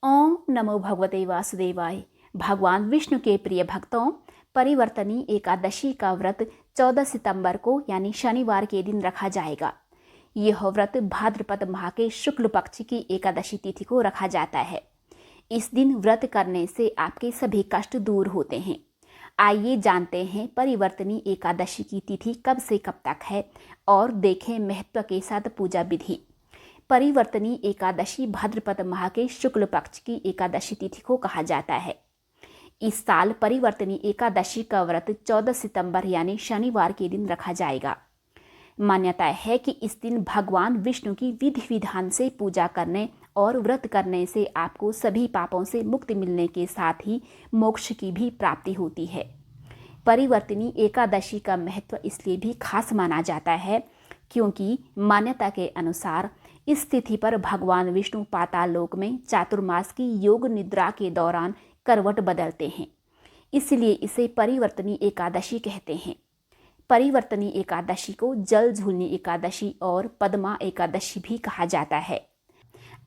ओम नमो भगवते वासुदेवाय। भगवान विष्णु के प्रिय भक्तों, परिवर्तनी एकादशी का व्रत 14 सितंबर को यानी शनिवार के दिन रखा जाएगा। यह व्रत भाद्रपद माह के शुक्ल पक्ष की एकादशी तिथि को रखा जाता है। इस दिन व्रत करने से आपके सभी कष्ट दूर होते हैं। आइए जानते हैं परिवर्तनी एकादशी की तिथि कब से कब तक है और देखें महत्व के साथ पूजा विधि। परिवर्तनी एकादशी भाद्रपद माह के शुक्ल पक्ष की एकादशी तिथि को कहा जाता है। इस साल परिवर्तनी एकादशी का व्रत 14 सितंबर यानी शनिवार के दिन रखा जाएगा। मान्यता है कि इस दिन भगवान विष्णु की विधि विधान से पूजा करने और व्रत करने से आपको सभी पापों से मुक्ति मिलने के साथ ही मोक्ष की भी प्राप्ति होती है। परिवर्तनी एकादशी का महत्व इसलिए भी खास माना जाता है क्योंकि मान्यता के अनुसार इस तिथि पर भगवान विष्णु पाताल लोक में चातुर्मास की योग निद्रा के दौरान करवट बदलते हैं, इसलिए इसे परिवर्तनी एकादशी कहते हैं। परिवर्तनी एकादशी को जल झूलनी एकादशी और पद्मा एकादशी भी कहा जाता है।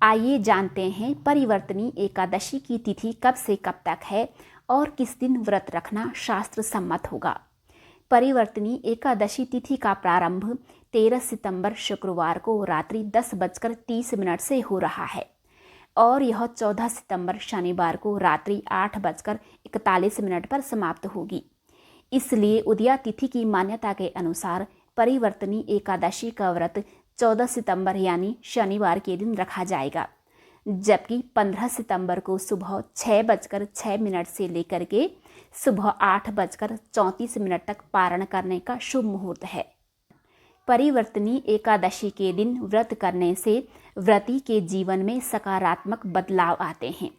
आइए जानते हैं परिवर्तनी एकादशी की तिथि कब से कब तक है और किस दिन व्रत रखना शास्त्र सम्मत होगा। परिवर्तनी एकादशी तिथि का प्रारंभ 13 सितंबर शुक्रवार को रात्रि 10:30 से हो रहा है और यह 14 सितंबर शनिवार को रात्रि 8:41 पर समाप्त होगी। इसलिए उदया तिथि की मान्यता के अनुसार परिवर्तनी एकादशी का व्रत 14 सितंबर यानी शनिवार के दिन रखा जाएगा, जबकि 15 सितंबर को सुबह 6:06 से लेकर के सुबह 8:34 तक पारण करने का शुभ मुहूर्त है। परिवर्तनी एकादशी के दिन व्रत करने से व्रती के जीवन में सकारात्मक बदलाव आते हैं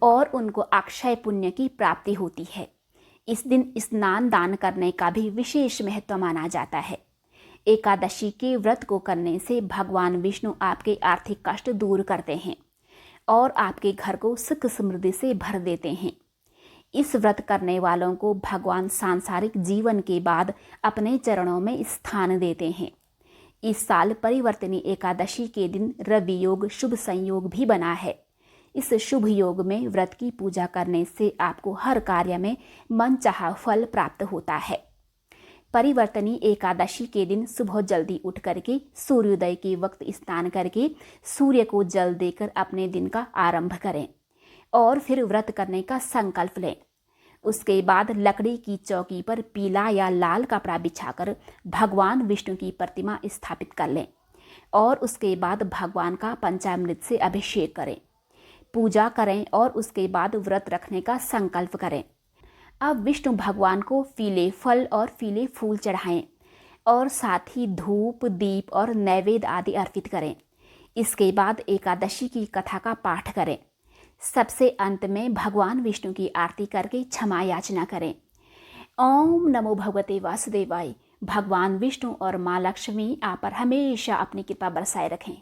और उनको अक्षय पुण्य की प्राप्ति होती है। इस दिन स्नान दान करने का भी विशेष महत्व माना जाता है। एकादशी के व्रत को करने से भगवान विष्णु आपके आर्थिक कष्ट दूर करते हैं और आपके घर को सुख समृद्धि से भर देते हैं। इस व्रत करने वालों को भगवान सांसारिक जीवन के बाद अपने चरणों में स्थान देते हैं। इस साल परिवर्तनी एकादशी के दिन रवि योग शुभ संयोग भी बना है। इस शुभ योग में व्रत की पूजा करने से आपको हर कार्य में मनचाहा फल प्राप्त होता है। परिवर्तनी एकादशी के दिन सुबह जल्दी उठ करके सूर्योदय के वक्त स्नान करके सूर्य को जल देकर अपने दिन का आरंभ करें और फिर व्रत करने का संकल्प लें। उसके बाद लकड़ी की चौकी पर पीला या लाल कपड़ा बिछाकर भगवान विष्णु की प्रतिमा स्थापित कर लें और उसके बाद भगवान का पंचामृत से अभिषेक करें, पूजा करें और उसके बाद व्रत रखने का संकल्प करें। अब विष्णु भगवान को पीले फल और पीले फूल चढ़ाएं और साथ ही धूप, दीप और नैवेद्य आदि अर्पित करें। इसके बाद एकादशी की कथा का पाठ करें। सबसे अंत में भगवान विष्णु की आरती करके क्षमा याचना करें। ओम नमो भगवते वासुदेवाय। भगवान विष्णु और माँ लक्ष्मी आप पर हमेशा अपनी कृपा बरसाए रखें।